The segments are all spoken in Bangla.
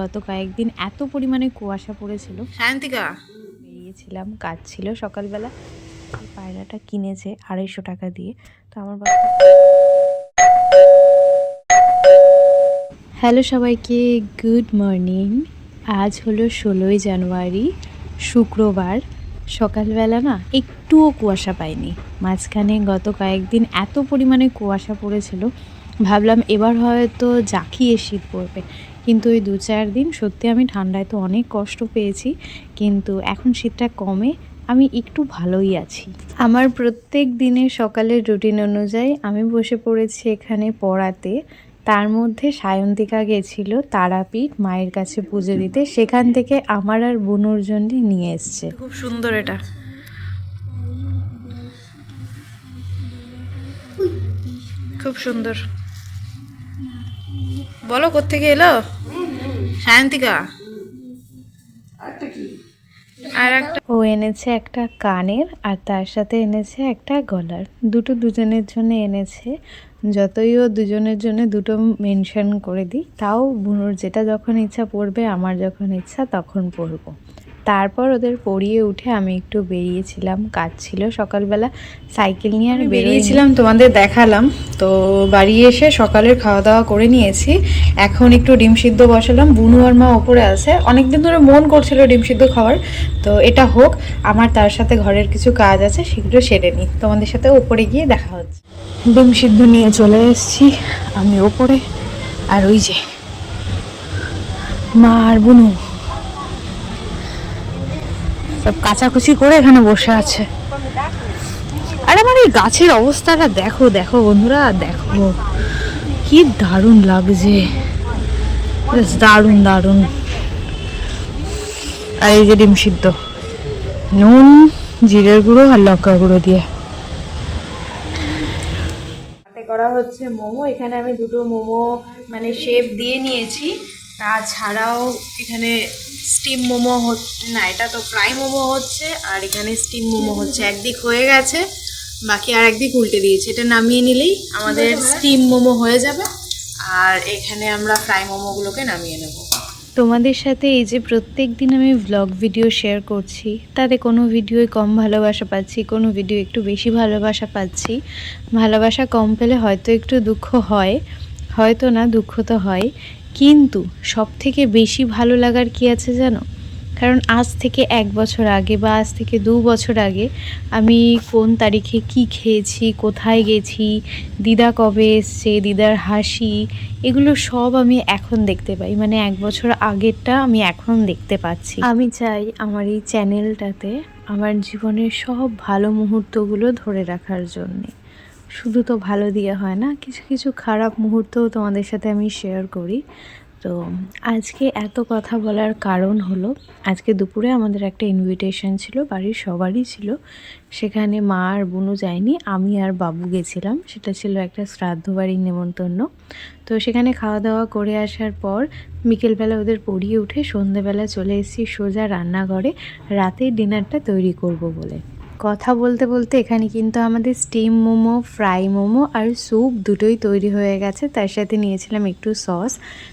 গত কয়েকদিন এত পরিমাণে কুয়াশা পড়েছিল। শান্তিকা বেরিয়েছিলাম, কাজ ছিল সকালবেলা। এই পায়রাটা কিনেছে 250 টাকা দিয়ে। তো আমার বাবা। হ্যালো সবাইকে, গুড মর্নিং। আজ হলো 16ই জানুয়ারি, শুক্রবার। সকালবেলা না একটুও কুয়াশা পাইনি। মাঝখানে গত কয়েকদিন এত পরিমাণে কুয়াশা পড়েছিল, ভাবলাম এবার হয়তো জাঁকিয়ে শীত পড়বে। কিন্তু ওই 2-4 দিন সত্যি আমি ঠান্ডায় তো অনেক কষ্ট পেয়েছি, কিন্তু এখন শীতটা কমে আমি একটু ভালোই আছি। আমার প্রত্যেক দিনের সকালের রুটিন অনুযায়ী আমি বসে পড়েছি এখানে পড়াতে। তার মধ্যে সায়ন্তিকা গেছিল তারাপীঠ মায়ের কাছে পুজো দিতে, সেখান থেকে আমার আর বুনুর জন্য নিয়ে এসছে। খুব সুন্দর, এটা খুব সুন্দর। বলো কোত্থেকে এলো সায়ন্তিকা? আর একটা ও এনেছে একটা কানের, আর তার সাথে এনেছে একটা গলার। দুটো দুজনের জন্য এনেছে। যতই ও দুজনের জন্য দুটো মেনশন করে দিই, তাও বুনুর যেটা যখন ইচ্ছা পড়বে, আমার যখন ইচ্ছা তখন পরবো। তারপর ওদের পরিয়ে উঠে আমি একটু বেরিয়েছিলাম, কাজ ছিল সকালবেলা, সাইকেল নিয়ে আর বেরিয়েছিলাম, তোমাদের দেখালাম। তো বাড়ি এসে সকালের খাওয়া দাওয়া করে নিয়েছি। এখন একটু ডিম সিদ্ধ বসালাম। বুনু আর মা ওপরে আছে, অনেকদিন ধরে মন করছিল ডিম সিদ্ধ খাওয়ার। তো এটা হোক, আমার তার সাথে ঘরের কিছু কাজ আছে, সেগুলো সেরে নিই। তোমাদের সাথে ওপরে গিয়ে দেখা হচ্ছে। ডিম সিদ্ধ নিয়ে চলে এসেছি আমি ওপরে, আর ওই যে মা আর বুনু সব কাচাকুচি করে এখানে বসে আছে। আর আমার এই গাছের অবস্থাটা দেখো দেখো বন্ধুরা, দেখো কি দারুণ লাগছে, দারুণ দারুণ। আর এই যে ডিম সিদ্ধ, নুন, জিরের গুঁড়ো আর লঙ্কা গুঁড়ো দিয়ে করা হচ্ছে মোমো। এখানে আমি দুটো মোমো মানে শেপ দিয়ে নিয়েছি। তাছাড়াও এখানে স্টিম মোমো না, এটা তো ফ্রাই মোমো হচ্ছে, আর এখানে স্টিম মোমো হচ্ছে। একদিক হয়ে গেছে, বাকি আর একদিক উল্টে দিয়েছি। এটা নামিয়ে নিলেই আমাদের স্টিম মোমো হয়ে যাবে, আর এখানে আমরা ফ্রাই মোমোগুলোকে নামিয়ে নেব। তোমাদের সাথে এই যে প্রত্যেক দিন আমি ভ্লগ ভিডিও শেয়ার করছি, তাতে কোনো ভিডিওয় কম ভালোবাসা পাচ্ছি, কোনো ভিডিও একটু বেশি ভালোবাসা পাচ্ছি। ভালোবাসা কম পেলে হয়তো একটু দুঃখ হয়, হয়তো না, দুঃখ তো হয়। কিন্তু সব থেকে বেশি ভালো লাগার কি আছে জানো? কারণ আজ থেকে 1 বছর আগে বা আজ থেকে 2 বছর আগে আমি কোন তারিখে কি খেয়েছি, কোথায় গেছি, দিদা কবে এসছে, দিদার হাসি, এগুলো সব আমি এখন দেখতে পাই। মানে 1 বছর আগেরটা আমি এখন দেখতে পাচ্ছি। আমি চাই আমার এই চ্যানেলটাতে আমার জীবনের সব ভালো মুহূর্তগুলো ধরে রাখার জন্যে। শুধু তো ভালো দিয়ে হয় না, কিছু কিছু খারাপ মুহূর্তও তোমাদের সাথে আমি শেয়ার করি। তো আজকে এত কথা বলার কারণ হলো, আজকে দুপুরে আমাদের একটা ইনভিটেশন ছিল, বাড়ির সবারই ছিল। সেখানে মা আর বুনু যায়নি, আমি আর বাবু গেছিলাম। সেটা ছিল একটা শ্রাদ্ধ বাড়ির নেমন্তন্ন। তো সেখানে খাওয়া দাওয়া করে আসার পর বিকেলবেলা ওদের পড়িয়ে উঠে সন্ধেবেলা চলে এসেছি সোজা রান্নাঘরে, রাতের ডিনারটা তৈরি করব বলে। কথা বলতে বলতে এখানে কিন্তু আমাদের স্টিম মোমো, ফ্রাই মোমো আর স্যুপ দুটোই তৈরি হয়ে গেছে। তার সাথে নিয়েছিলাম একটু সস।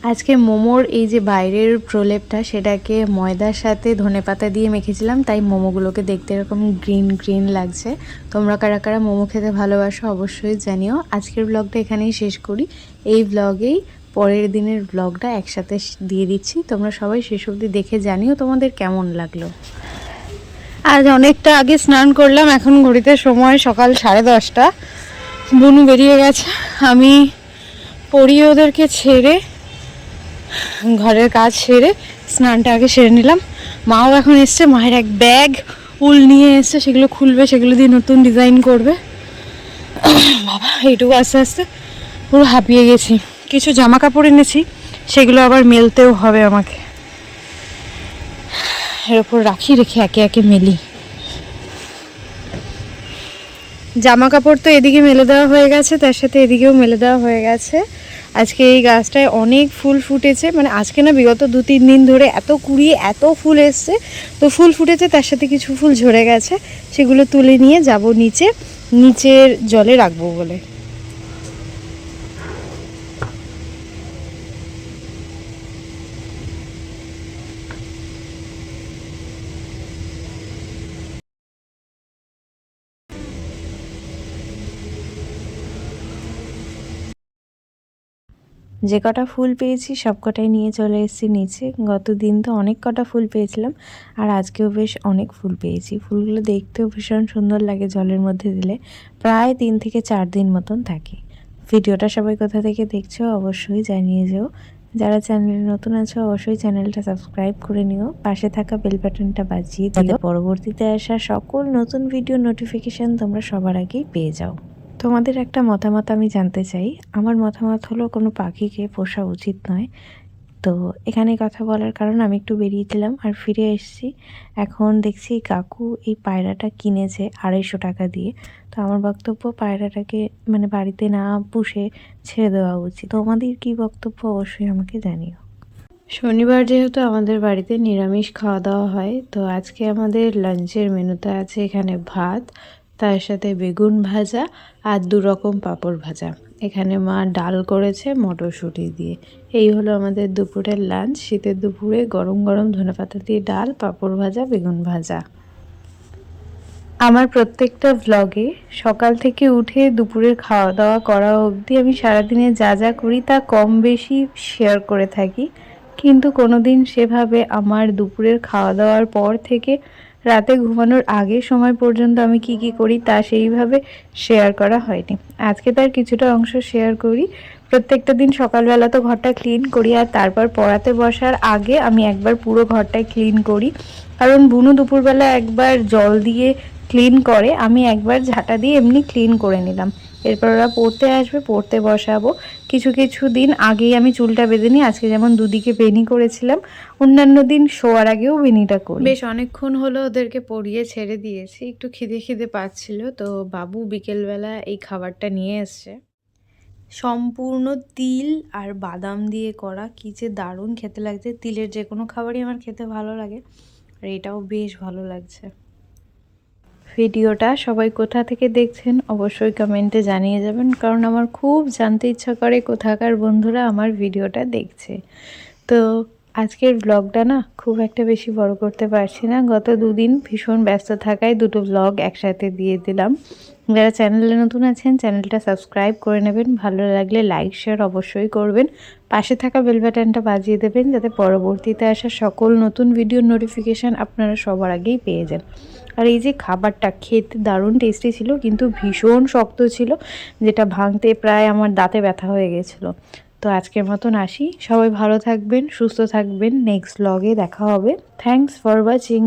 আজকে মোমোর এই যে বাইরের প্রলেপটা, সেটাকে ময়দার সাথে ধনেপাতা দিয়ে মেখেছিলাম, তাই মোমোগুলোকে দেখতে এরকম গ্রিন গ্রিন লাগছে। তোমরা কারা কারা মোমো খেতে ভালোবাসো অবশ্যই জানিও। আজকের ব্লগটা এখানেই শেষ করি। এই ব্লগেই পরের দিনের ব্লগটা একসাথে দিয়ে দিচ্ছি। তোমরা সবাই শেষ অবধি দেখে জানিও তোমাদের কেমন লাগলো। আজ অনেকটা আগে স্নান করলাম, এখন ঘড়িতে সময় সকাল 10:30। বুনু বেরিয়ে গেছে, আমি পড়িয়ে ওদেরকে ছেড়ে ঘরের কাজ সেরে স্নানটা আগে সেরে নিলাম। মাও এখন এসছে, মায়ের এক ব্যাগ উল নিয়ে এসছে, সেগুলো খুলবে, সেগুলো দিয়ে নতুন ডিজাইন করবে। বাবা, এইটুকু আস্তে আস্তে পুরো হাঁপিয়ে গেছি। কিছু জামা কাপড় এনেছি, সেগুলো আবার মেলতেও হবে আমাকে। এর ওপর রেখে একে একে মেলি। জামা কাপড় তো এদিকে মেলে দেওয়া হয়ে গেছে, তার সাথে এদিকেও মেলে দেওয়া হয়ে গেছে। আজকে এই গাছটায় অনেক ফুল ফুটেছে, মানে আজকে না, বিগত 2-3 দিন ধরে এত কুড়িয়ে এত ফুল এসছে। তো ফুল ফুটেছে, তার সাথে কিছু ফুল ঝরে গেছে, সেগুলো তুলে নিয়ে যাব নিচের জলে রাখবো বলে। যে কটা ফুল পেয়েছি সব কটাই নিয়ে চলে এসেছি নিচে। গত দিন তো অনেক কটা ফুল পেয়েছিলাম, আর আজকেও বেশ অনেক ফুল পেয়েছি। ফুলগুলো দেখতেও ভীষণ সুন্দর লাগে জলের মধ্যে দিলে। প্রায় 3 থেকে 4 দিন মতন থাকে। ভিডিওটা সবাই কোথা থেকে দেখছো অবশ্যই জানিয়ে যেও। যারা চ্যানেলে নতুন আছো অবশ্যই চ্যানেলটা সাবস্ক্রাইব করে নিও, পাশে থাকা বেল বাটনটা বাজিয়ে দিও, পরবর্তীতে আসা সকল নতুন ভিডিও নোটিফিকেশান তোমরা সবার আগেই পেয়ে যাও। তোমাদের একটা মতামত আমি জানতে চাই। আমার মতামত হলো কোনো পাখিকে পোষা উচিত নয়। তো এখানে কথা বলার কারণ আমি একটু বেরিয়েছিলাম আর ফিরে এসেছি। এখন দেখছি কাকু এই পায়রাটা কিনেছে 250 টাকা দিয়ে। তো আমার বক্তব্য, পায়রাটাকে মানে বাড়িতে না পুষে ছেড়ে দেওয়া উচিত। তোমাদের কি বক্তব্য অবশ্যই আমাকে জানিও। শনিবার যেহেতু আমাদের বাড়িতে নিরামিষ খাওয়া দাওয়া হয়, তো আজকে আমাদের লাঞ্চের মেনুতে আছে এখানে ভাত, তার সাথে বেগুন ভাজা আর 2 রকম পাঁপড় ভাজা। এখানে মা ডাল করেছে মটরশুঁটি দিয়ে। এই হলো আমাদের দুপুরের লাঞ্চ। শীতের দুপুরে গরম গরম ধনেপাতা দিয়ে ডাল, পাঁপড় ভাজা, বেগুন ভাজা। আমার প্রত্যেকটা ভ্লগে সকাল থেকে উঠে দুপুরের খাওয়া দাওয়া করা অবধি আমি সারাদিনে যা যা করি তা কম বেশি শেয়ার করে থাকি, কিন্তু কোনো দিন সেভাবে আমার দুপুরের খাওয়া দাওয়ার পর থেকে রাতে ঘুমানোর আগের সময় পর্যন্ত আমি কি কি করি তা সেইভাবে শেয়ার করা হয়নি। আজকে তার কিছুটা অংশ শেয়ার করি। প্রত্যেকটা দিন সকালবেলা তো ঘরটা ক্লিন করি, আর তারপর পড়াতে বসার আগে আমি একবার পুরো ঘরটাই ক্লিন করি, কারণ বুনু দুপুরবেলা একবার জল দিয়ে ক্লিন করে, আমি একবার ঝাঁটা দিয়ে এমনি ক্লিন করে নিলাম। এরপর ওরা পড়তে আসবে, পড়তে বসাবো। কিছু কিছু দিন আগেই আমি চুলটা বেঁধে নিই। আজকে যেমন দুদিকে বেনি করেছিলাম, অন্যান্য দিন শোয়ার আগেও বেনিটা করি। বেশ অনেকক্ষণ হলো ওদেরকে পড়িয়ে ছেড়ে দিয়েছি, একটু খিদে খিদে পাচ্ছিল, তো বাবু বিকেলবেলা এই খাবারটা নিয়ে এসছে। সম্পূর্ণ তিল আর বাদাম দিয়ে করা, কী যে দারুণ খেতে লাগছে। তিলের যে কোনো খাবারই আমার খেতে ভালো লাগে, আর এটাও বেশ ভালো লাগছে। ভিডিওটা সবাই কোথা থেকে দেখছেন অবশ্যই কমেন্টে জানিয়ে যাবেন, কারণ আমার খুব জানতে ইচ্ছা করে কোথাকার বন্ধুরা আমার ভিডিওটা দেখছে। তো আজকের ব্লগটা না খুব একটা বেশি বড় করতে পারছি না। গত 2 দিন ভীষণ ব্যস্ত থাকায় 2টো ব্লগ একসাথে দিয়ে দিলাম। যারা চ্যানেলে নতুন আছেন চ্যানেলটা সাবস্ক্রাইব করে নেবেন, ভালো লাগলে লাইক শেয়ার অবশ্যই করবেন, পাশে থাকা বেল বাটনটা বাজিয়ে দেবেন যাতে পরবর্তীতে আসা সকল নতুন ভিডিওর নোটিফিকেশান আপনারা সবার আগেই পেয়ে যান। আর এই যে খাবারটা খেতে দারুণ টেস্টি ছিল, কিন্তু ভীষণ শক্ত ছিল, যেটা ভাঙতে প্রায় আমার দাঁতে ব্যথা হয়ে গেছিলো। তো আজকের মতন আসি, সবাই ভালো থাকবেন, সুস্থ থাকবেন, নেক্সট ব্লগে দেখা হবে। Thanks for watching.